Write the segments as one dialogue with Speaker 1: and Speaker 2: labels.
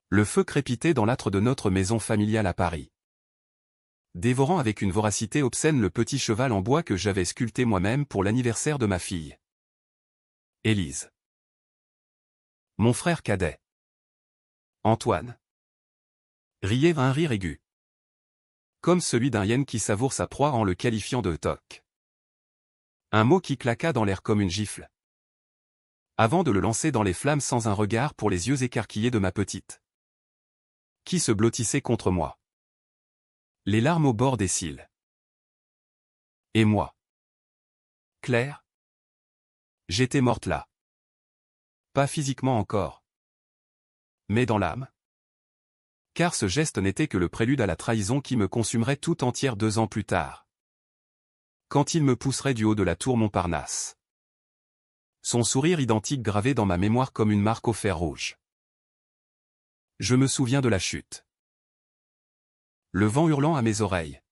Speaker 1: Le feu crépitait dans l'âtre de notre maison familiale à Paris, dévorant avec une voracité obscène le petit cheval en bois que j'avais sculpté moi-même pour l'anniversaire de ma fille, Élise. Mon frère cadet, Antoine, riait un rire aigu, comme celui d'un hyène qui savoure sa proie en le qualifiant de toc. Un mot qui claqua dans l'air comme une gifle, avant de le lancer dans les flammes sans un regard pour les yeux écarquillés de ma petite, qui se blottissait contre moi, les larmes au bord des cils. Et moi, Claire, j'étais morte là. Pas physiquement encore, mais dans l'âme. Car ce geste n'était que le prélude à la trahison qui me consumerait tout entière 2 ans plus tard, quand il me pousserait du haut de la tour Montparnasse. Son sourire identique gravé dans ma mémoire comme une marque au fer rouge. Je me souviens de la chute. Le vent hurlant à mes oreilles.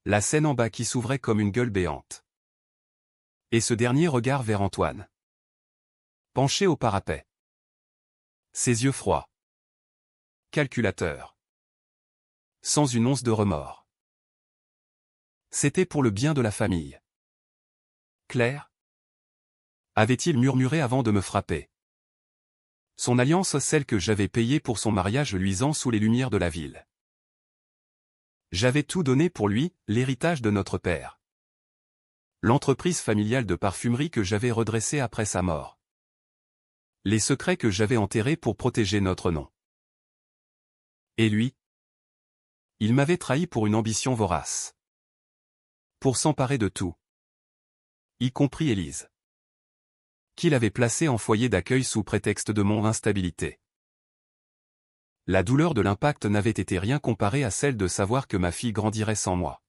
Speaker 1: La scène en bas qui s'ouvrait comme une gueule béante. Et ce dernier regard vers Antoine, penché au parapet. Ses yeux froids, calculateurs, sans une once de remords. C'était pour le bien de la famille. Claire, avait-il murmuré avant de me frapper. Son alliance, celle que j'avais payée pour son mariage luisant sous les lumières de la ville. J'avais tout donné pour lui, l'héritage de notre père. L'entreprise familiale de parfumerie que j'avais redressée après sa mort. Les secrets que j'avais enterrés pour protéger notre nom. Et lui? Il m'avait trahi pour une ambition vorace. Pour s'emparer de tout. Y compris Élise. Qu'il avait placée en foyer d'accueil sous prétexte de mon instabilité. La douleur de l'impact n'avait été rien comparée à celle de savoir que ma fille grandirait sans moi.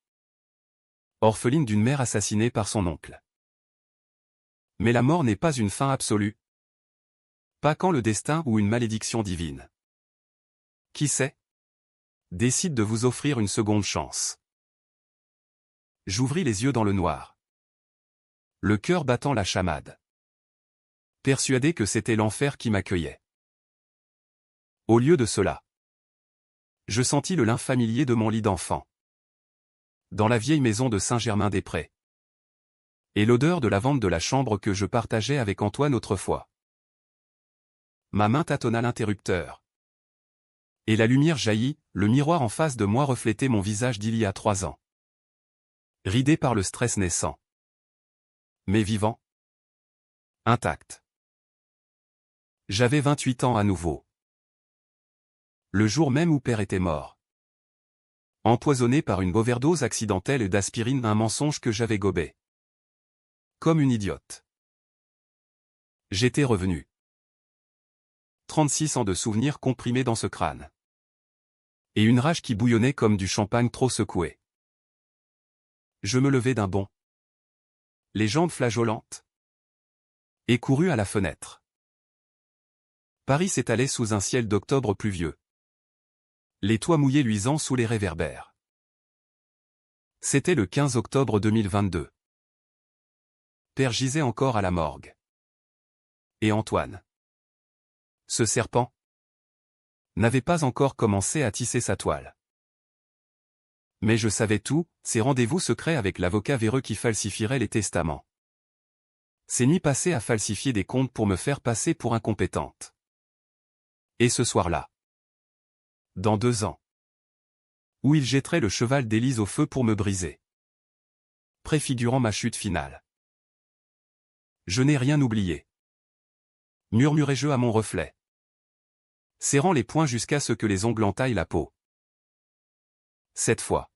Speaker 1: Orpheline d'une mère assassinée par son oncle. Mais la mort n'est pas une fin absolue. Pas quand le destin ou une malédiction divine, qui sait, décide de vous offrir une seconde chance. J'ouvris les yeux dans le noir, le cœur battant la chamade, persuadé que c'était l'enfer qui m'accueillait. Au lieu de cela, je sentis le lin familier de mon lit d'enfant, dans la vieille maison de Saint-Germain-des-Prés, et l'odeur de lavande de la chambre que je partageais avec Antoine autrefois. Ma main tâtonna l'interrupteur. Et la lumière jaillit, le miroir en face de moi reflétait mon visage d'il y a 3 ans. Ridé par le stress naissant. Mais vivant. Intact. J'avais 28 ans à nouveau. Le jour même où père était mort. Empoisonné par une overdose accidentelle d'aspirine, un mensonge que j'avais gobé. Comme une idiote. J'étais revenu. 36 ans de souvenirs comprimés dans ce crâne. Et une rage qui bouillonnait comme du champagne trop secoué. Je me levai d'un bond. Les jambes flageolantes. Et courus à la fenêtre. Paris s'étalait sous un ciel d'octobre pluvieux. Les toits mouillés luisants sous les réverbères. C'était le 15 octobre 2022. Père gisait encore à la morgue. Et Antoine, ce serpent, n'avait pas encore commencé à tisser sa toile. Mais je savais tout, ses rendez-vous secrets avec l'avocat véreux qui falsifierait les testaments. Ses nuits passées à falsifier des comptes pour me faire passer pour incompétente. Et ce soir-là, dans 2 ans, où il jetterait le cheval d'Élise au feu pour me briser, préfigurant ma chute finale. Je n'ai rien oublié, murmurai-je à mon reflet, serrant les poings jusqu'à ce que les ongles entaillent la peau. Cette fois,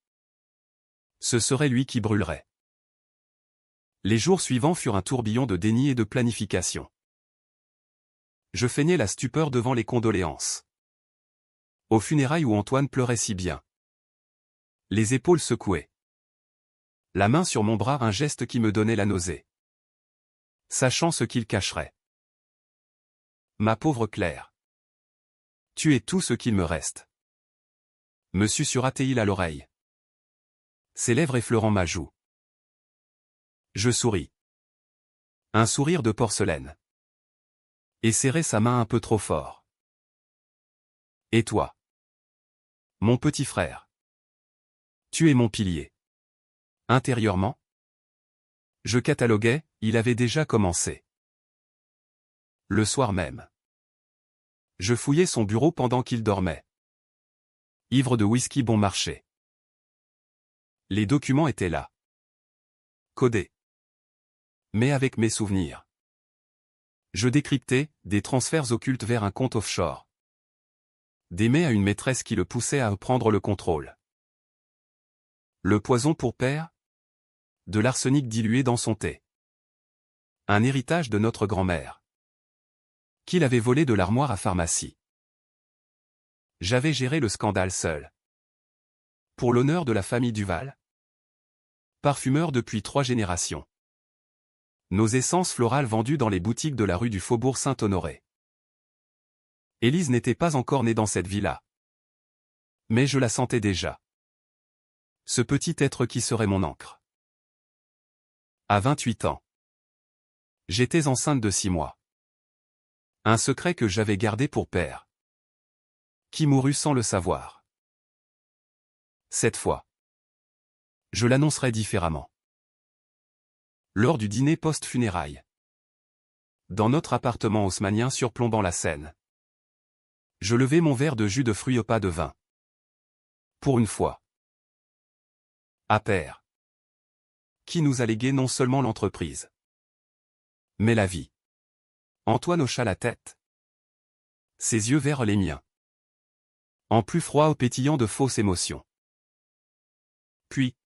Speaker 1: ce serait lui qui brûlerait. Les jours suivants furent un tourbillon de déni et de planification. Je feignais la stupeur devant les condoléances. Aux funérailles où Antoine pleurait si bien. Les épaules secouées. La main sur mon bras, un geste qui me donnait la nausée. Sachant ce qu'il cacherait. Ma pauvre Claire. Tu es tout ce qu'il me reste. Me susurra-t-il à l'oreille. Ses lèvres effleurant ma joue. Je souris. Un sourire de porcelaine. Et serrai sa main un peu trop fort. Et toi? Mon petit frère. Tu es mon pilier. Intérieurement? Je cataloguais, il avait déjà commencé. Le soir même. Je fouillais son bureau pendant qu'il dormait. Ivre de whisky bon marché. Les documents étaient là. Codés. Mais avec mes souvenirs. Je décryptais, des transferts occultes vers un compte offshore. D'aimer à une maîtresse qui le poussait à prendre le contrôle. Le poison pour père? De l'arsenic dilué dans son thé. Un héritage de notre grand-mère. Qu'il avait volé de l'armoire à pharmacie. J'avais géré le scandale seul. Pour l'honneur de la famille Duval. Parfumeur depuis 3 générations. Nos essences florales vendues dans les boutiques de la rue du Faubourg Saint-Honoré. Élise n'était pas encore née dans cette vie-là. Mais je la sentais déjà. Ce petit être qui serait mon ancre. À 28 ans. J'étais enceinte de 6 mois. Un secret que j'avais gardé pour père. Qui mourut sans le savoir. Cette fois. Je l'annoncerai différemment. Lors du dîner post-funérailles. Dans notre appartement haussmannien surplombant la Seine. Je levai mon verre de jus de fruits au pas de vin. Pour une fois. À père. Qui nous a légué non seulement l'entreprise. Mais la vie. Antoine hocha la tête. Ses yeux vers les miens. En plus froid au pétillant de fausses émotions. Puis.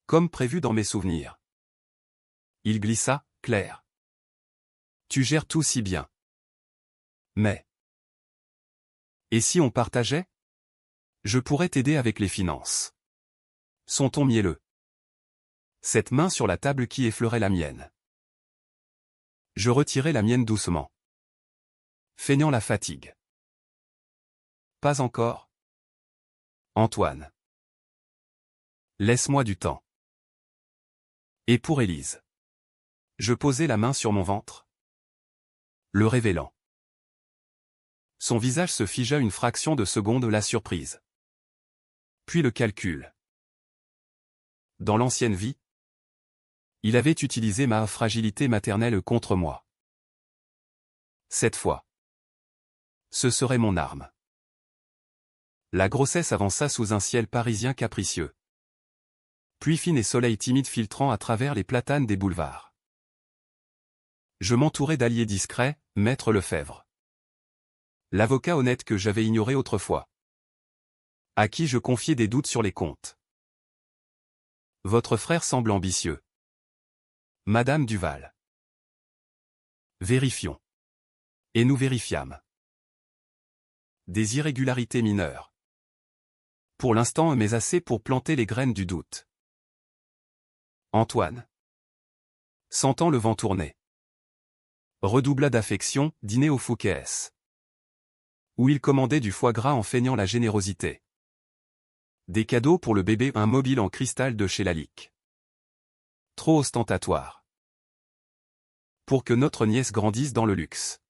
Speaker 1: Comme prévu dans mes souvenirs. Il glissa, Claire. Tu gères tout si bien. Mais. Et si on partageait? Je pourrais t'aider avec les finances. Son ton mielleux. Cette main sur la table qui effleurait la mienne. Je retirai la mienne doucement. Feignant la fatigue. Pas encore. Antoine. Laisse-moi du temps. Et pour Élise. Je posai la main sur mon ventre. Le révélant. Son visage se figea une fraction de seconde, la surprise. Puis le calcul. Dans l'ancienne vie, il avait utilisé ma fragilité maternelle contre moi. Cette fois, ce serait mon arme. La grossesse avança sous un ciel parisien capricieux. Pluie fine et soleil timide filtrant à travers les platanes des boulevards. Je m'entourais d'alliés discrets, Maître Lefebvre. L'avocat honnête que j'avais ignoré autrefois. À qui je confiais des doutes sur les comptes. Votre frère semble ambitieux. Madame Duval. Vérifions. Et nous vérifiâmes. Des irrégularités mineures. Pour l'instant, mais assez pour planter les graines du doute. Antoine. Sentant le vent tourner. Redoubla d'affection, dîner au Fouquet's. Où il commandait du foie gras en feignant la générosité. Des cadeaux pour le bébé, un mobile en cristal de chez Lalique. Trop ostentatoire. Pour que notre nièce grandisse dans le luxe.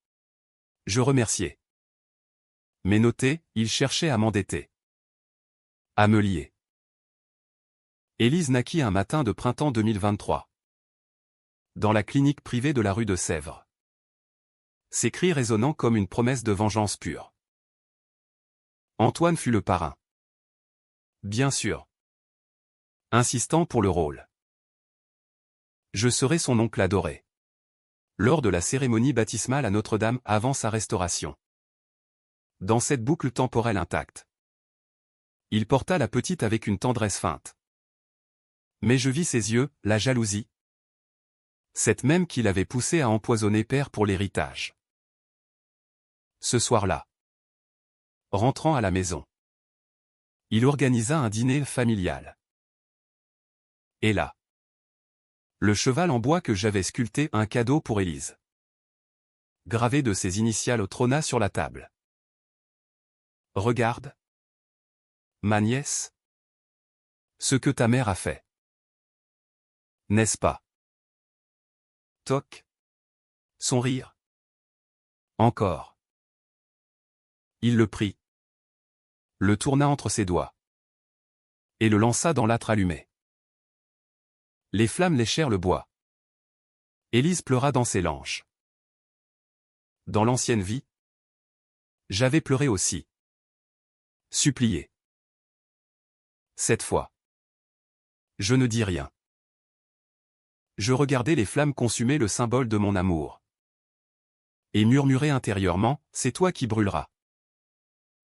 Speaker 1: Je remerciais. Mais noté, il cherchait à m'endetter. À me lier. Élise naquit un matin de printemps 2023. Dans la clinique privée de la rue de Sèvres. Ses cris résonnant comme une promesse de vengeance pure. Antoine fut le parrain. Bien sûr. Insistant pour le rôle. Je serai son oncle adoré. Lors de la cérémonie baptismale à Notre-Dame avant sa restauration. Dans cette boucle temporelle intacte. Il porta la petite avec une tendresse feinte. Mais je vis ses yeux, la jalousie. Cette même qui l'avait poussé à empoisonner père pour l'héritage. Ce soir-là. Rentrant à la maison. Il organisa un dîner familial. Et là. Le cheval en bois que j'avais sculpté, un cadeau pour Élise. Gravé de ses initiales trôna sur la table. Regarde. Ma nièce. Ce que ta mère a fait. N'est-ce pas? Toc. Son rire. Encore. Il le prit, le tourna entre ses doigts et le lança dans l'âtre allumé. Les flammes léchèrent le bois. Élise pleura dans ses langes. Dans l'ancienne vie, j'avais pleuré aussi. Supplié. Cette fois, je ne dis rien. Je regardais les flammes consumer le symbole de mon amour. Et murmurais intérieurement, c'est toi qui brûleras.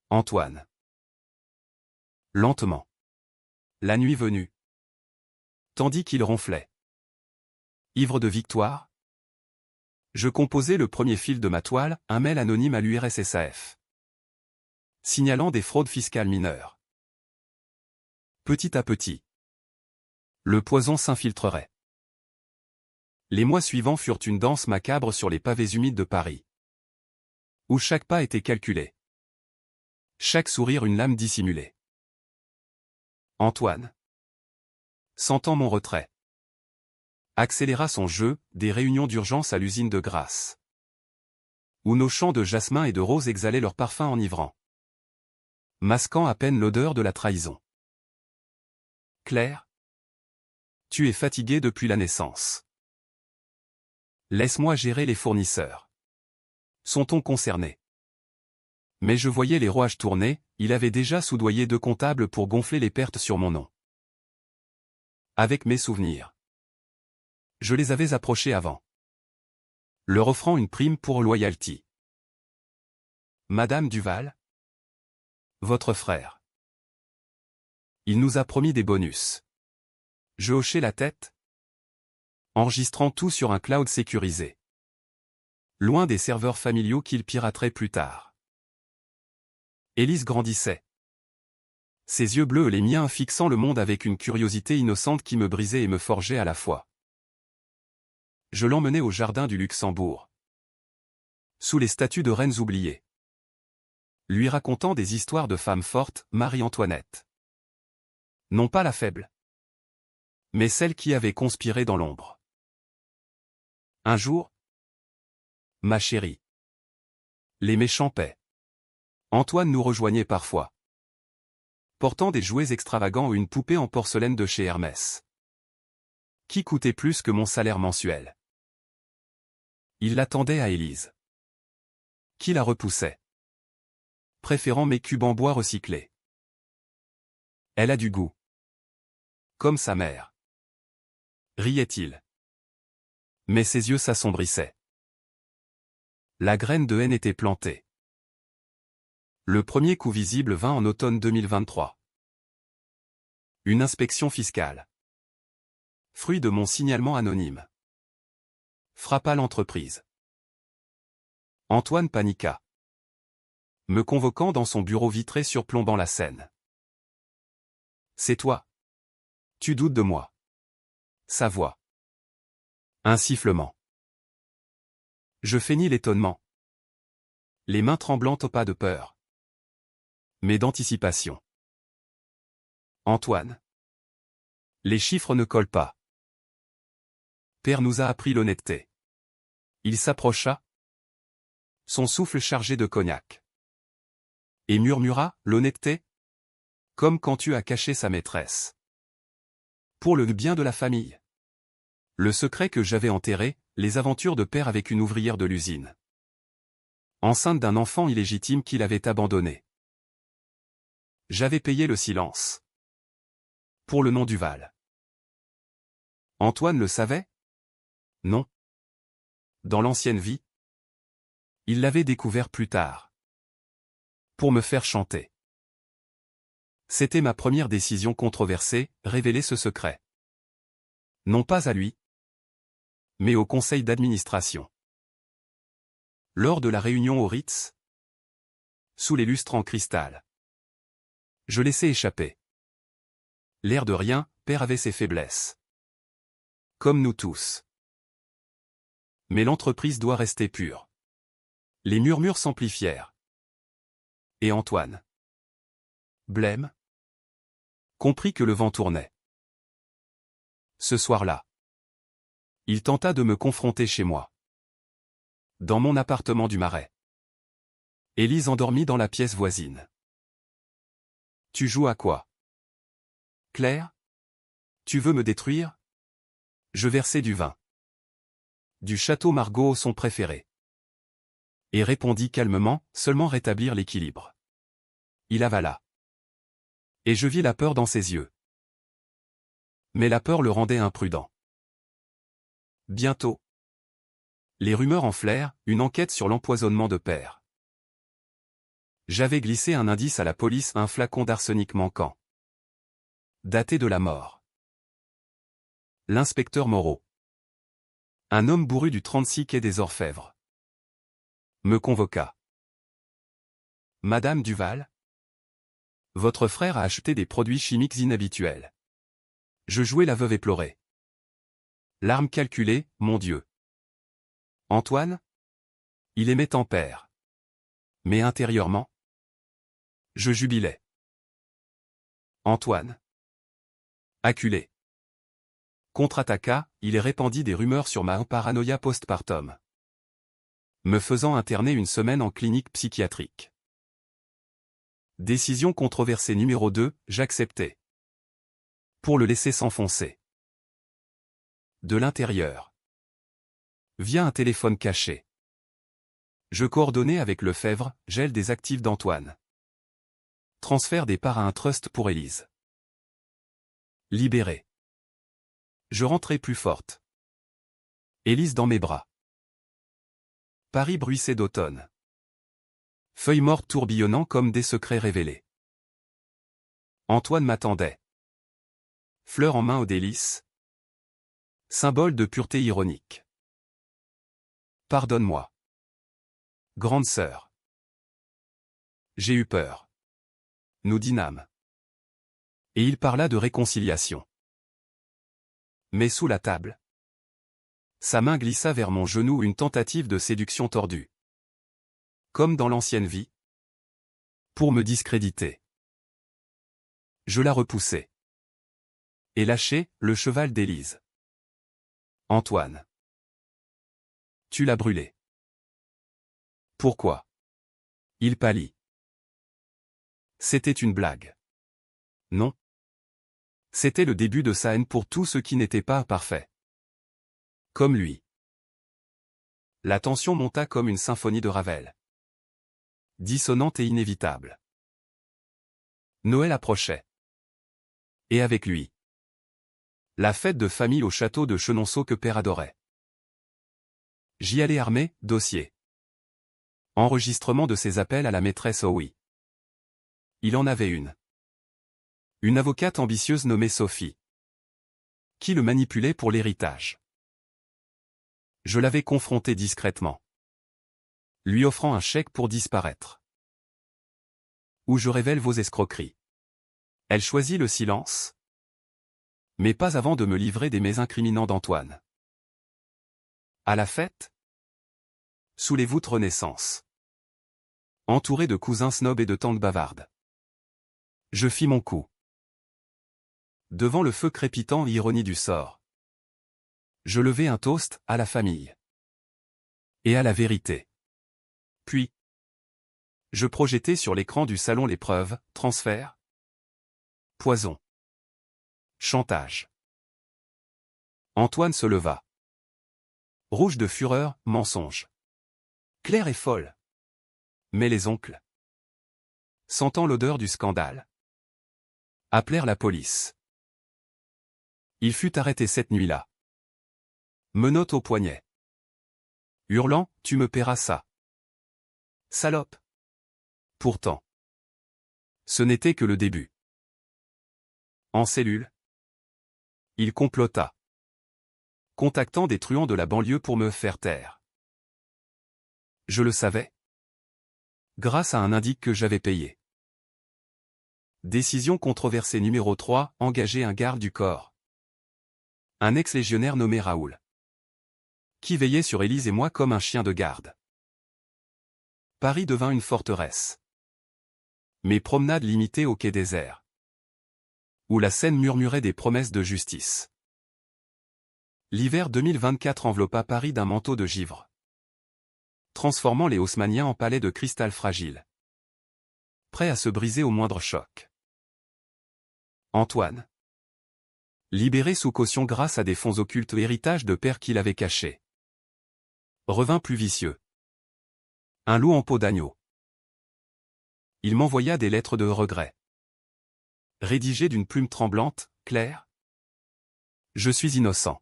Speaker 1: Antoine. Lentement. La nuit venue. Tandis qu'il ronflait. Ivre de victoire, je composais le premier fil de ma toile, un mail anonyme à l'URSSAF. Signalant des fraudes fiscales mineures. Petit à petit, le poison s'infiltrerait. Les mois suivants furent une danse macabre sur les pavés humides de Paris. Où chaque pas était calculé. Chaque sourire une lame dissimulée. Antoine, sentant mon retrait, accéléra son jeu, des réunions d'urgence à l'usine de Grasse. Où nos champs de jasmin et de rose exhalaient leur parfum enivrant. Masquant à peine l'odeur de la trahison. Claire, tu es fatiguée depuis la naissance. Laisse-moi gérer les fournisseurs. Sont-on concernés? Mais je voyais les rouages tourner, il avait déjà soudoyé 2 comptables pour gonfler les pertes sur mon nom. Avec mes souvenirs. Je les avais approchés avant. Leur offrant une prime pour loyalty. Madame Duval? Votre frère. Il nous a promis des bonus. Je hochai la tête, enregistrant tout sur un cloud sécurisé. Loin des serveurs familiaux qu'il piraterait plus tard. Élise grandissait. Ses yeux bleus et les miens fixant le monde avec une curiosité innocente qui me brisait et me forgeait à la fois. Je l'emmenai au jardin du Luxembourg. Sous les statues de reines oubliées. Lui racontant des histoires de femmes fortes, Marie-Antoinette. Non pas la faible, mais celle qui avait conspiré dans l'ombre. Un jour, ma chérie. Les méchants paient. Antoine nous rejoignait parfois. Portant des jouets extravagants ou une poupée en porcelaine de chez Hermès. Qui coûtait plus que mon salaire mensuel. Il l'attendait à Élise. Qui la repoussait. Préférant mes cubes en bois recyclés. Elle a du goût. Comme sa mère. Riait-il. Mais ses yeux s'assombrissaient. La graine de haine était plantée. Le premier coup visible vint en automne 2023. Une inspection fiscale. Fruit de mon signalement anonyme. Frappa l'entreprise. Antoine paniqua. Me convoquant dans son bureau vitré surplombant la scène. C'est toi. Tu doutes de moi. Sa voix. Un sifflement. Je feignis l'étonnement. Les mains tremblantes au pas de peur. Mais d'anticipation. Antoine. Les chiffres ne collent pas. Père nous a appris l'honnêteté. Il s'approcha. Son souffle chargé de cognac. Et murmura, l'honnêteté? Comme quand tu as caché sa maîtresse. Pour le bien de la famille. Le secret que j'avais enterré, les aventures de père avec une ouvrière de l'usine. Enceinte d'un enfant illégitime qu'il avait abandonné. J'avais payé le silence. Pour le nom Duval. Antoine le savait? Non. Dans l'ancienne vie. Il l'avait découvert plus tard. Pour me faire chanter. C'était ma première décision controversée, révéler ce secret. Non pas à lui, mais au conseil d'administration. Lors de la réunion au Ritz, sous les lustres en cristal, je laissai échapper. L'air de rien, père avait ses faiblesses. Comme nous tous. Mais l'entreprise doit rester pure. Les murmures s'amplifièrent. Et Antoine, blême, comprit que le vent tournait. Ce soir-là, il tenta de me confronter chez moi. Dans mon appartement du Marais. Élise endormie dans la pièce voisine. Tu joues à quoi? Claire? Tu veux me détruire? Je versai du vin. Du château Margaux son préféré. Et répondit calmement, seulement rétablir l'équilibre. Il avala. Et je vis la peur dans ses yeux. Mais la peur le rendait imprudent. Bientôt. Les rumeurs enflèrent, une enquête sur l'empoisonnement de père. J'avais glissé un indice à la police, un flacon d'arsenic manquant. Daté de la mort. L'inspecteur Moreau. Un homme bourru du 36 quai des Orfèvres. Me convoqua. Madame Duval? Votre frère a acheté des produits chimiques inhabituels. Je jouais la veuve éplorée. L'arme calculée, mon Dieu. Antoine? Il aimait tant père. Mais intérieurement? Je jubilais. Antoine. Acculé. Contre-attaqua, il répandit des rumeurs sur ma paranoïa postpartum. Me faisant interner une semaine en clinique psychiatrique. Décision controversée numéro 2, j'acceptais. Pour le laisser s'enfoncer. De l'intérieur. Via un téléphone caché. Je coordonnais avec Lefebvre, gel des actifs d'Antoine. Transfert des parts à un trust pour Élise. Libéré. Je rentrais plus forte. Élise dans mes bras. Paris bruissait d'automne. Feuilles mortes tourbillonnant comme des secrets révélés. Antoine m'attendait. Fleur en main aux délices. Symbole de pureté ironique. Pardonne-moi. Grande sœur. J'ai eu peur. Nous dînâmes. Et il parla de réconciliation. Mais sous la table. Sa main glissa vers mon genou, une tentative de séduction tordue. Comme dans l'ancienne vie. Pour me discréditer. Je la repoussai. Et lâchai, le cheval d'Élise. Antoine. Tu l'as brûlé. Pourquoi? Il pâlit. C'était une blague. Non. C'était le début de sa haine pour tout ce qui n'était pas parfait. Comme lui. La tension monta comme une symphonie de Ravel. Dissonante et inévitable. Noël approchait. Et avec lui. La fête de famille au château de Chenonceau que père adorait. J'y allais armé, dossier. Enregistrement de ses appels à la maîtresse oui. Il en avait une. Une avocate ambitieuse nommée Sophie. Qui le manipulait pour l'héritage. Je l'avais confronté discrètement. Lui offrant un chèque pour disparaître. Où je révèle vos escroqueries. Elle choisit le silence. Mais pas avant de me livrer des mets incriminants d'Antoine. À la fête? Sous les voûtes Renaissance. Entouré de cousins snobs et de tantes bavardes. Je fis mon coup. Devant le feu crépitant, ironie du sort. Je levai un toast, à la famille. Et à la vérité. Puis. Je projetai sur l'écran du salon les preuves, transfert. Poison. Chantage. Antoine se leva. Rouge de fureur, mensonge. Claire est folle. Mais les oncles, sentant l'odeur du scandale, appelèrent la police. Il fut arrêté cette nuit-là. Menottes au poignet. Hurlant, tu me paieras ça. Salope. Pourtant. Ce n'était que le début. En cellule. Il complota. Contactant des truands de la banlieue pour me faire taire. Je le savais. Grâce à un indique que j'avais payé. Décision controversée numéro 3, engager un garde du corps. Un ex-légionnaire nommé Raoul. Qui veillait sur Élise et moi comme un chien de garde. Paris devint une forteresse. Mes promenades limitées au quai désert. Où la Seine murmurait des promesses de justice. L'hiver 2024 enveloppa Paris d'un manteau de givre. transformant les haussmanniens en palais de cristal fragile, prêts à se briser au moindre choc. Antoine. Libéré sous caution grâce à des fonds occultes héritage de père qu'il avait cachés. Revint plus vicieux. Un loup en peau d'agneau. Il m'envoya des lettres de regret. Rédigées d'une plume tremblante, Claire. Je suis innocent.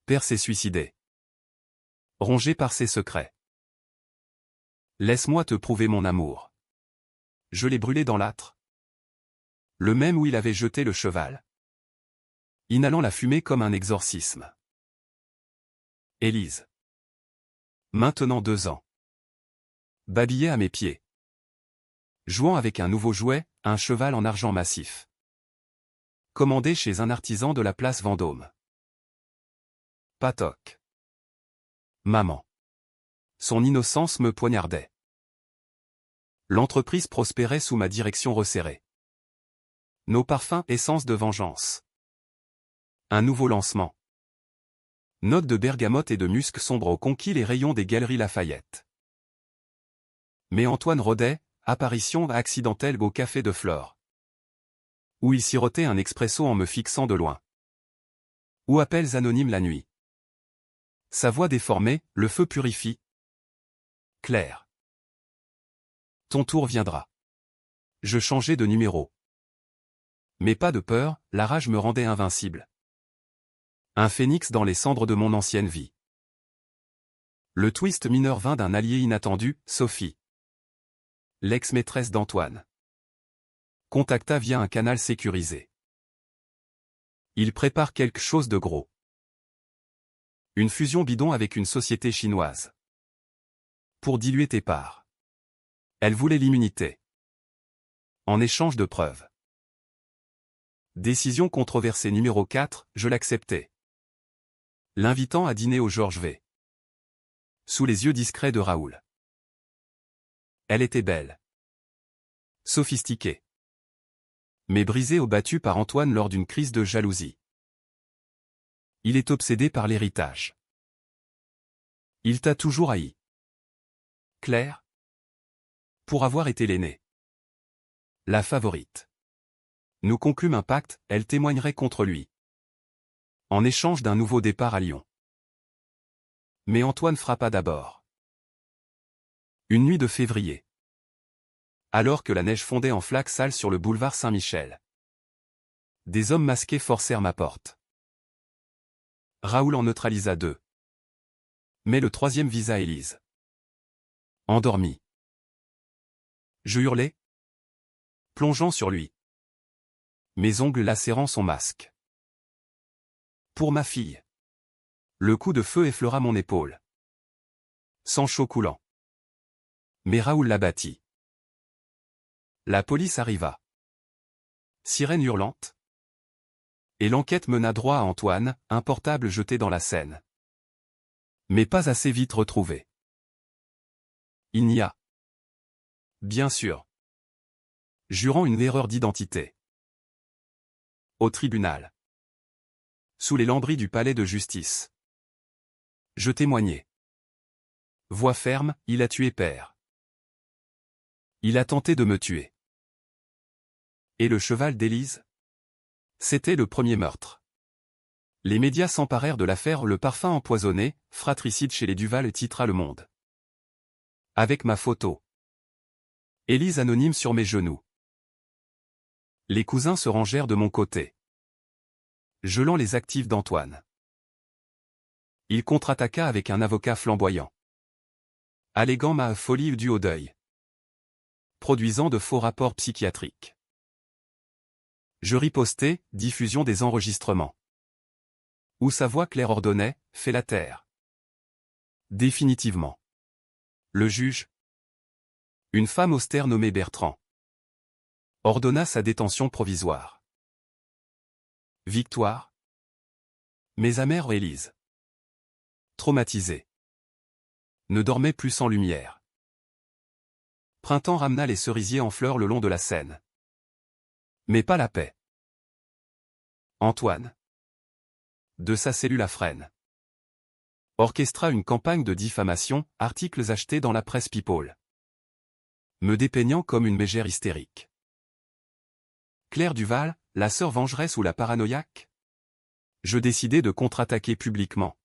Speaker 1: Père s'est suicidé. Rongé par ses secrets. Laisse-moi te prouver mon amour. Je l'ai brûlé dans l'âtre. Le même où il avait jeté le cheval. Inhalant la fumée comme un exorcisme. Élise. Maintenant 2 ans. Babillait à mes pieds. Jouant avec un nouveau jouet, un cheval en argent massif. Commandé chez un artisan de la place Vendôme. Patoc. Maman. Son innocence me poignardait. L'entreprise prospérait sous ma direction resserrée. Nos parfums essence de vengeance. Un nouveau lancement. Notes de bergamote et de musc sombre ont conquis les rayons des galeries Lafayette. Mais Antoine rôdait, apparition accidentelle au café de Flore. Où il sirotait un expresso en me fixant de loin. Ou appels anonymes la nuit. Sa voix déformée, le feu purifie. Claire. Ton tour viendra. Je changeai de numéro. Mais pas de peur, la rage me rendait invincible. Un phénix dans les cendres de mon ancienne vie. Le twist mineur vint d'un allié inattendu, Sophie. L'ex-maîtresse d'Antoine. Contacta via un canal sécurisé. Il prépare quelque chose de gros. Une fusion bidon avec une société chinoise. Pour diluer tes parts. Elle voulait l'immunité. En échange de preuves. Décision controversée numéro 4, je l'acceptais. L'invitant à dîner au Georges V. Sous les yeux discrets de Raoul. Elle était belle. Sophistiquée. Mais brisée au battu par Antoine lors d'une crise de jalousie. Il est obsédé par l'héritage. Il t'a toujours haï. Claire. Pour avoir été l'aînée. La favorite. Nous conclûmes un pacte, elle témoignerait contre lui. En échange d'un nouveau départ à Lyon. Mais Antoine frappa d'abord. Une nuit de février. Alors que la neige fondait en flaques sales sur le boulevard Saint-Michel. Des hommes masqués forcèrent ma porte. Raoul en neutralisa 2. Mais le troisième visa Élise. Endormi. Je hurlai. Plongeant sur lui. Mes ongles lacérant son masque. Pour ma fille. Le coup de feu effleura mon épaule. Sang chaud coulant. Mais Raoul l'abattit. La police arriva. Sirène hurlante. Et l'enquête mena droit à Antoine, un portable jeté dans la Seine. Mais pas assez vite retrouvé. Il n'y a. Bien sûr. Jurant une erreur d'identité. Au tribunal. Sous les lambris du palais de justice. Je témoignai. Voix ferme, il a tué père. Il a tenté de me tuer. Et le cheval d'Élise? C'était le premier meurtre. Les médias s'emparèrent de l'affaire Le parfum empoisonné, fratricide chez les Duval titra Le Monde. Avec ma photo. Élise anonyme sur mes genoux. Les cousins se rangèrent de mon côté. Gelant les actifs d'Antoine. Il contre-attaqua avec un avocat flamboyant. Alléguant ma folie due au deuil. Produisant de faux rapports psychiatriques. Je ripostai, diffusion des enregistrements. Où sa voix claire ordonnait, fais la terre. Définitivement. Le juge. Une femme austère nommée Bertrand. Ordonna sa détention provisoire. Victoire. Mais amère Élise. Traumatisée. Ne dormait plus sans lumière. Printemps ramena les cerisiers en fleurs le long de la Seine. Mais pas la paix. Antoine. De sa cellule à frêne. Orchestra une campagne de diffamation, articles achetés dans la presse people. Me dépeignant comme une mégère hystérique. Claire Duval, la sœur vengeresse ou la paranoïaque? Je décidai de contre-attaquer publiquement.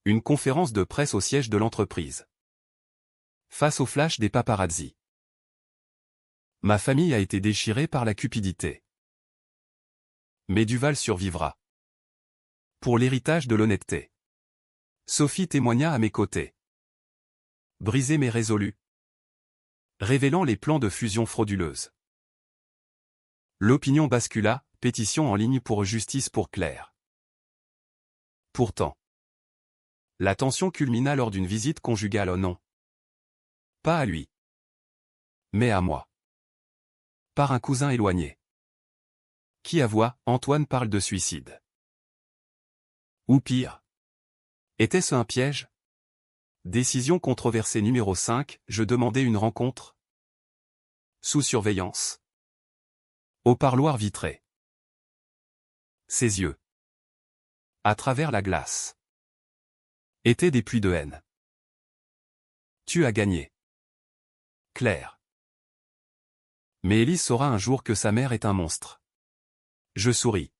Speaker 1: Une conférence de presse au siège de l'entreprise. Face au flash des paparazzi. Ma famille a été déchirée par la cupidité. Mais Duval survivra. Pour l'héritage de l'honnêteté. Sophie témoigna à mes côtés. Brisé mais résolu. Révélant les plans de fusion frauduleuse. L'opinion bascula, pétition en ligne pour justice pour Claire. Pourtant. La tension culmina lors d'une visite conjugale. Oh non. Pas à lui. Mais à moi. Par un cousin éloigné. Qui avoua, Antoine parle de suicide. Ou pire. Était-ce un piège? Décision controversée numéro 5, je demandais une rencontre. Sous surveillance. Au parloir vitré. Ses yeux. À travers la glace. Étaient des pluies de haine. Tu as gagné. Claire. Mais Élise saura un jour que sa mère est un monstre. Je souris.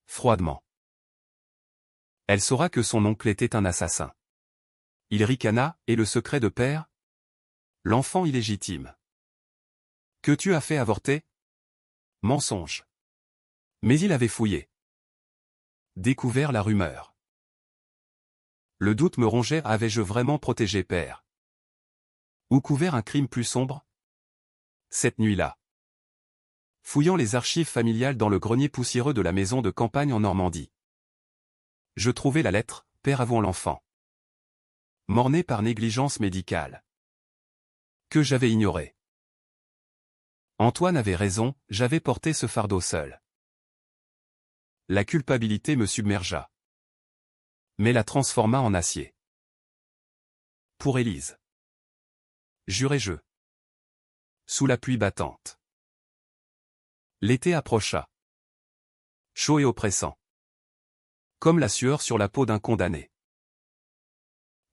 Speaker 1: Froidement. Elle saura que son oncle était un assassin. Il ricana, et le secret de père? L'enfant illégitime. Que tu as fait avorter? Mensonge. Mais il avait fouillé. Découvert la rumeur. Le doute me rongeait, avais-je vraiment protégé père? Ou couvert un crime plus sombre? Cette nuit-là. Fouillant les archives familiales dans le grenier poussiéreux de la maison de campagne en Normandie. Je trouvai la lettre, père avouant l'enfant. Mort-né par négligence médicale. Que j'avais ignoré. Antoine avait raison, j'avais porté ce fardeau seul. La culpabilité me submergea. Mais la transforma en acier. Pour Élise. Jurai-je. Sous la pluie battante. L'été approcha. Chaud et oppressant. Comme la sueur sur la peau d'un condamné.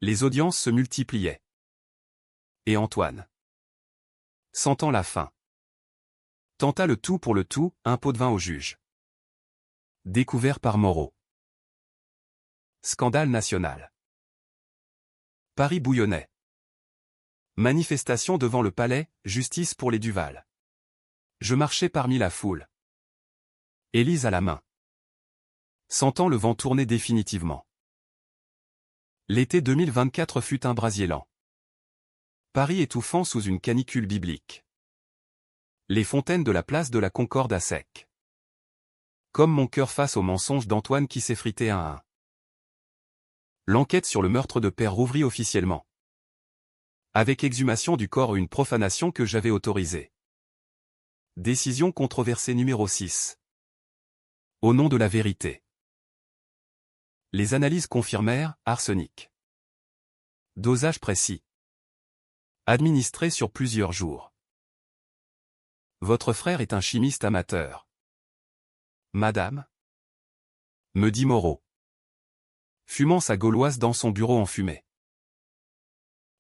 Speaker 1: Les audiences se multipliaient. Et Antoine, sentant la faim, tenta le tout pour le tout, un pot de vin au juge. Découvert par Moreau. Scandale national. Paris bouillonnait. Manifestation devant le palais, justice pour les Duval. Je marchais parmi la foule. Élise à la main. Sentant le vent tourner définitivement. L'été 2024 fut un brasier lent. Paris étouffant sous une canicule biblique. Les fontaines de la place de la Concorde à sec. Comme mon cœur face au mensonge d'Antoine qui s'effritait un à un. L'enquête sur le meurtre de père rouvrit officiellement. Avec exhumation du corps, une profanation que j'avais autorisée. Décision controversée numéro 6. Au nom de la vérité. Les analyses confirmèrent, arsenic. Dosage précis. Administré sur plusieurs jours. Votre frère est un chimiste amateur. Madame? Me dit Moreau. Fumant sa gauloise dans son bureau enfumé.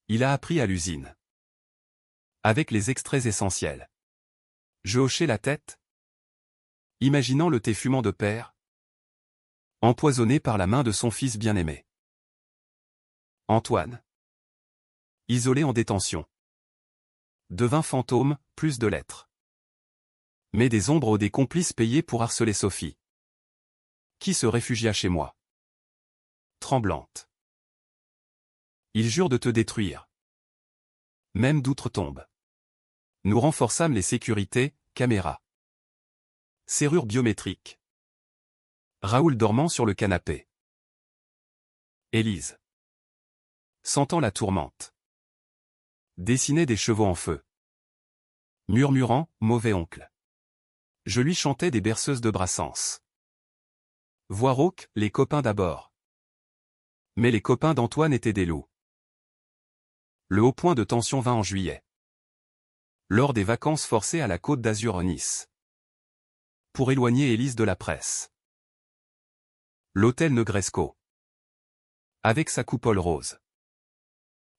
Speaker 1: Il a appris à l'usine. Avec les extraits essentiels. Je hochai la tête. Imaginant le thé fumant de père. Empoisonné par la main de son fils bien-aimé. Antoine. Isolé en détention. Devint fantôme, plus de lettres. Mais des ombres des complices payés pour harceler Sophie. Qui se réfugia chez moi. Tremblante. Ils jurent de te détruire. Même d'outre-tombe. Nous renforçâmes les sécurités, caméras. Serrure biométrique. Raoul dormant sur le canapé. Élise. Sentant la tourmente. Dessinait des chevaux en feu. Murmurant, mauvais oncle. Je lui chantais des berceuses de Brassens. Voix rauque, les copains d'abord. Mais les copains d'Antoine étaient des loups. Le haut point de tension vint en juillet. Lors des vacances forcées à la Côte d'Azur Nice. Pour éloigner Élise de la presse. L'hôtel Negresco. avec sa coupole rose.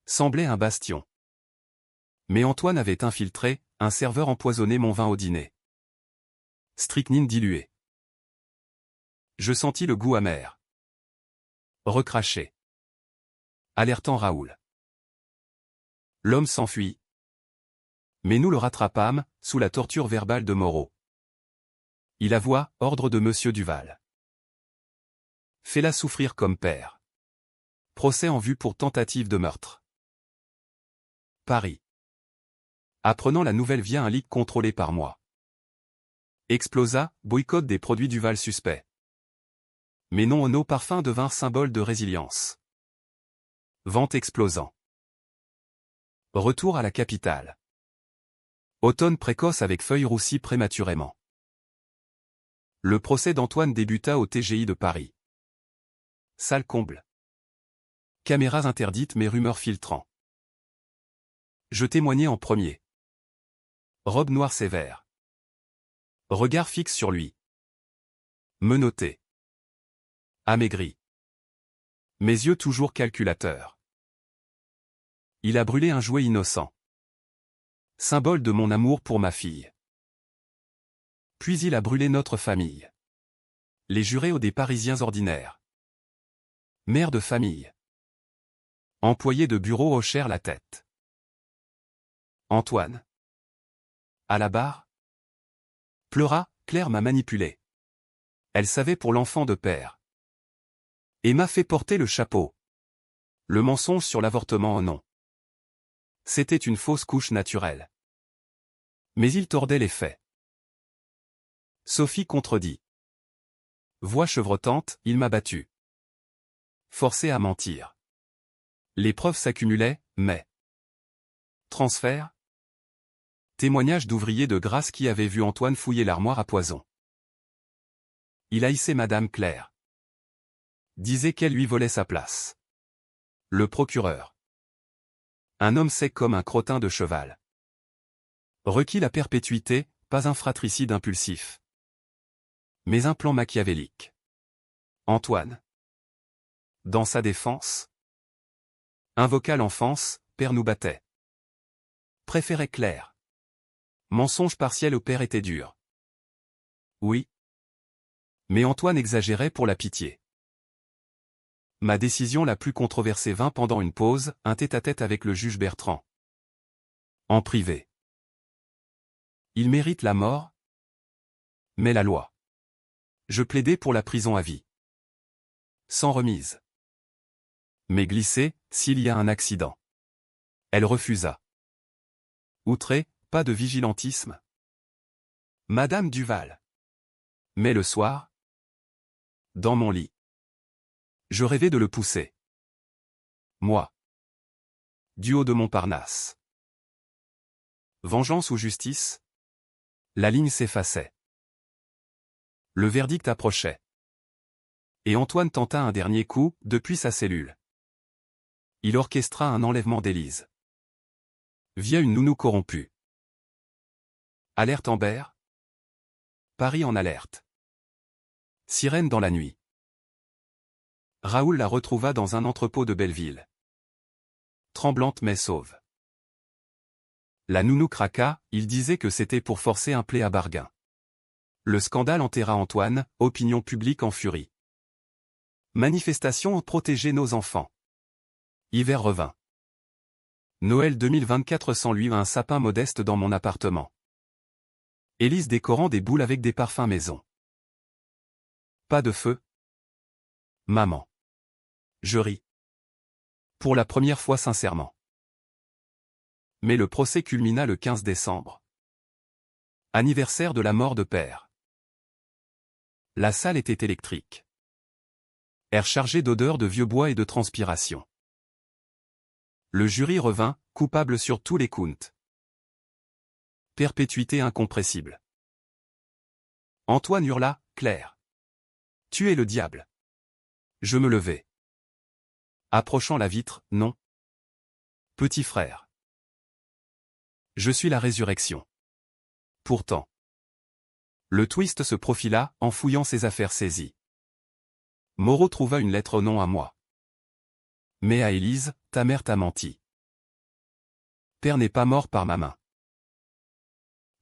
Speaker 1: Semblait un bastion. Mais Antoine avait infiltré, un serveur empoisonné mon vin au dîner. Strychnine diluée. Je sentis le goût amer. Recraché. Alertant Raoul. L'homme s'enfuit. Mais nous le rattrapâmes, sous la torture verbale de Moreau. Il avoua, ordre de Monsieur Duval. Fais-la souffrir comme père. Procès en vue pour tentative de meurtre. Paris. Apprenant la nouvelle via un leak contrôlé par moi. Explosa, boycott des produits Duval suspects. Mais non, nos parfums devinrent symbole de résilience. Vente explosant. Retour à la capitale. Automne précoce avec feuilles roussies prématurément. Le procès d'Antoine débuta au TGI de Paris. Salle comble. Caméras interdites mais rumeurs filtrant. Je témoignais en premier. Robe noire sévère. Regard fixe sur lui. Menotté. Amaigri. Mes yeux toujours calculateurs. Il a brûlé un jouet innocent. Symbole de mon amour pour ma fille. Puis il a brûlé notre famille. Les jurés des Parisiens ordinaires. Mère de famille. Employé de bureau hochèrent la tête. Antoine. À la barre. Pleura, Claire m'a manipulé. Elle savait pour l'enfant de père. Et m'a fait porter le chapeau. Le mensonge sur l'avortement oh non. C'était une fausse couche naturelle. Mais il tordait les faits. Sophie contredit. Voix chevrotante, il m'a battu. Forcé à mentir. Les preuves s'accumulaient, mais... Transfert. Témoignage d'ouvriers de grâce qui avaient vu Antoine fouiller l'armoire à poison. Il haïssait Madame Claire. Disait qu'elle lui volait sa place. Le procureur. Un homme sec comme un crottin de cheval. Requis la perpétuité, pas un fratricide impulsif. Mais un plan machiavélique. Antoine. Dans sa défense. Invoqua l'enfance, père nous battait. Préférait Claire. Mensonge partiel au père était dur. Oui. Mais Antoine exagérait pour la pitié. Ma décision la plus controversée vint pendant une pause, un tête-à-tête avec le juge Bertrand. En privé. Il mérite la mort? Mais la loi. Je plaidais pour la prison à vie. Sans remise. Mais glissé, s'il y a un accident. Elle refusa. Outré, pas de vigilantisme. Madame Duval. Mais le soir? Dans mon lit. Je rêvais de le pousser. Moi. Du haut de Montparnasse. Vengeance ou justice? La ligne s'effaçait. Le verdict approchait. Et Antoine tenta un dernier coup, depuis sa cellule. Il orchestra un enlèvement d'Élise. Via une nounou corrompue. Alerte Amber. Paris en alerte. Sirène dans la nuit. Raoul la retrouva dans un entrepôt de Belleville. Tremblante mais sauve. La nounou craqua, il disait que c'était pour forcer un plaid à Barguin. Le scandale enterra Antoine, opinion publique en furie. Manifestation pour protéger nos enfants. Hiver revint. Noël 2024 sans lui un sapin modeste dans mon appartement. Élise décorant des boules avec des parfums maison. Pas de feu. Maman. Je ris. Pour la première fois sincèrement. Mais le procès culmina le 15 décembre. Anniversaire de la mort de père. La salle était électrique. Air chargé d'odeurs de vieux bois et de transpiration. Le jury revint, coupable sur tous les counts. Perpétuité incompressible. Antoine hurla, Claire. Tu es le diable. Je me levai. Approchant la vitre, non. Petit frère. Je suis la résurrection. Pourtant. Le twist se profila, en fouillant ses affaires saisies. Moreau trouva une lettre non à moi. Mais à Élise, ta mère t'a menti. Père n'est pas mort par ma main.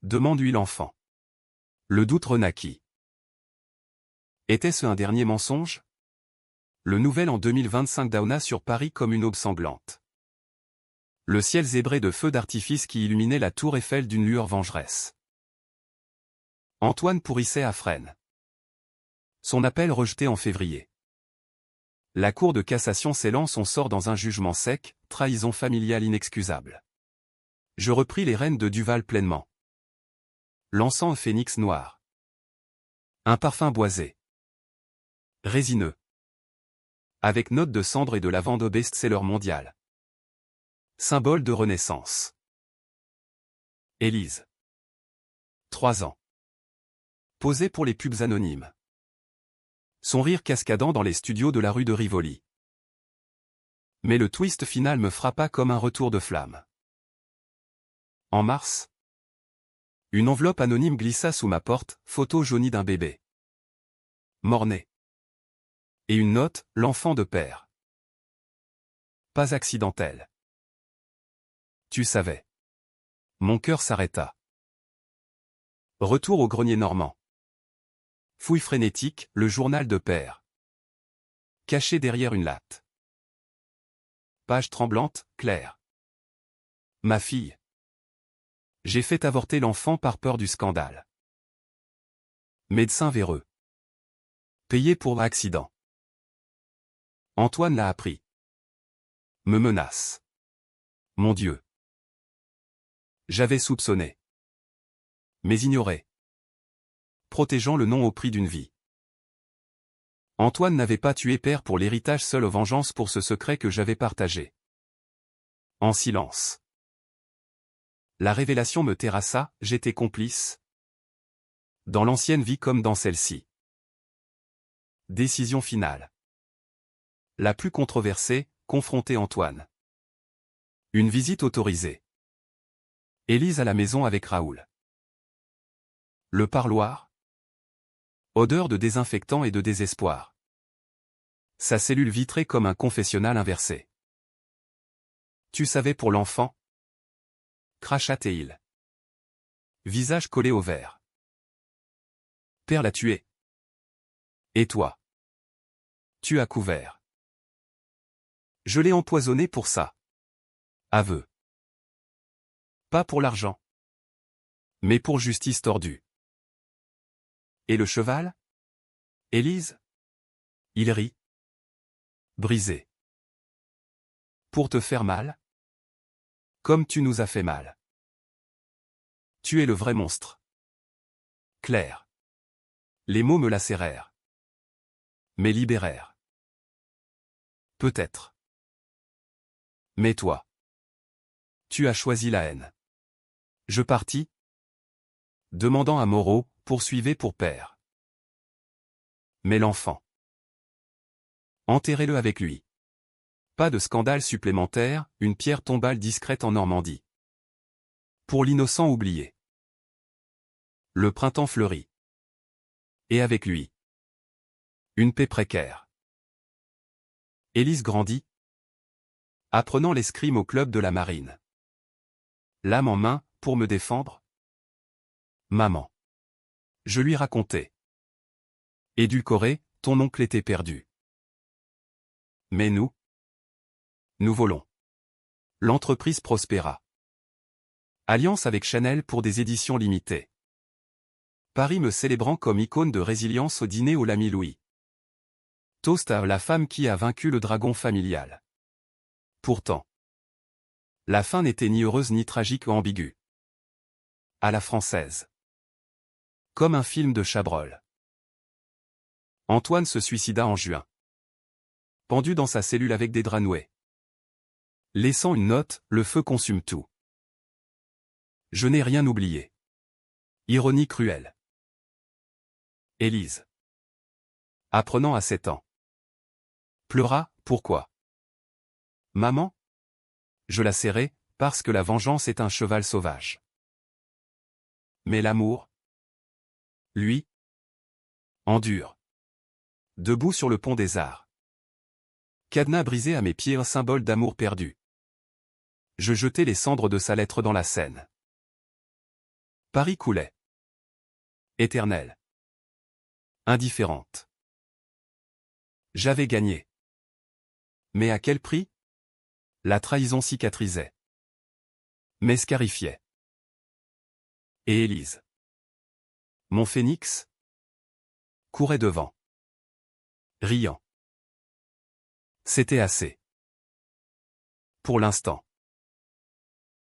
Speaker 1: Demande-lui l'enfant. Le doute renaquit. Était-ce un dernier mensonge? Le nouvel an 2025 dauna sur Paris comme une aube sanglante. Le ciel zébré de feux d'artifice qui illuminait la tour Eiffel d'une lueur vengeresse. Antoine pourrissait à Fresnes. Son appel rejeté en février. La Cour de cassation s'élance, on sort dans un jugement sec, trahison familiale inexcusable. Je repris les rênes de Duval pleinement. Lançant un phénix noir. Un parfum boisé. Résineux. Avec notes de cendre et de lavande au best-seller mondial. Symbole de renaissance. Élise. 3 ans. Posée pour les pubs anonymes. Son rire cascadant dans les studios de la rue de Rivoli. Mais le twist final me frappa comme un retour de flamme. En mars, une enveloppe anonyme glissa sous ma porte, photo jaunie d'un bébé. Mort-né. Et une note, l'enfant de père. Pas accidentel. Tu savais. Mon cœur s'arrêta. Retour au grenier normand. Fouille frénétique, le journal de père. Caché derrière une latte. Page tremblante, Claire. Ma fille. J'ai fait avorter l'enfant par peur du scandale. Médecin véreux. Payé pour accident. Antoine l'a appris. Me menace. Mon Dieu. J'avais soupçonné. Mais ignoré. Protégeant le nom au prix d'une vie. Antoine n'avait pas tué père pour l'héritage, seule vengeance pour ce secret que j'avais partagé. En silence. La révélation me terrassa, j'étais complice. Dans l'ancienne vie comme dans celle-ci. Décision finale. La plus controversée, confronter Antoine. Une visite autorisée. Élise à la maison avec Raoul. Le parloir. Odeur de désinfectant et de désespoir. Sa cellule vitrée comme un confessionnal inversé. Tu savais pour l'enfant? Crachate-t-il. Visage collé au verre. Père l'a tué. Et toi? Tu as couvert. Je l'ai empoisonné pour ça. Aveu. Pas pour l'argent. Mais pour justice tordue. Et le cheval? Élise? Il rit. Brisé. Pour te faire mal? Comme tu nous as fait mal. Tu es le vrai monstre. Claire. Les mots me lacérèrent. Mais libérèrent. Peut-être. Mais toi. Tu as choisi la haine. Je partis. Demandant à Moreau, poursuivez pour père. Mais l'enfant. Enterrez-le avec lui. Pas de scandale supplémentaire, une pierre tombale discrète en Normandie. Pour l'innocent oublié. Le printemps fleurit. Et avec lui. Une paix précaire. Élise grandit. Apprenant l'escrime au club de la marine. L'âme en main, pour me défendre. Maman. Je lui racontais. Édulcoré, ton oncle était perdu. Mais nous volons. L'entreprise prospéra. Alliance avec Chanel pour des éditions limitées. Paris me célébrant comme icône de résilience au dîner au Lamy Louis. Toast à la femme qui a vaincu le dragon familial. Pourtant. La fin n'était ni heureuse ni tragique ou ambiguë. À la française. Comme un film de Chabrol. Antoine se suicida en juin. Pendu dans sa cellule avec des draps noués. Laissant une note, le feu consume tout. Je n'ai rien oublié. Ironie cruelle. Élise. Apprenant à 7 ans. Pleura, pourquoi? Maman? Je la serrai, parce que la vengeance est un cheval sauvage. Mais l'amour? Lui? Endure. Debout sur le pont des Arts. Cadenas brisé à mes pieds, un symbole d'amour perdu. Je jetai les cendres de sa lettre dans la Seine. Paris coulait. Éternelle. Indifférente. J'avais gagné. Mais à quel prix? La trahison cicatrisait. M'escarifiait. Et Élise, mon phénix, courait devant. Riant. C'était assez. Pour l'instant.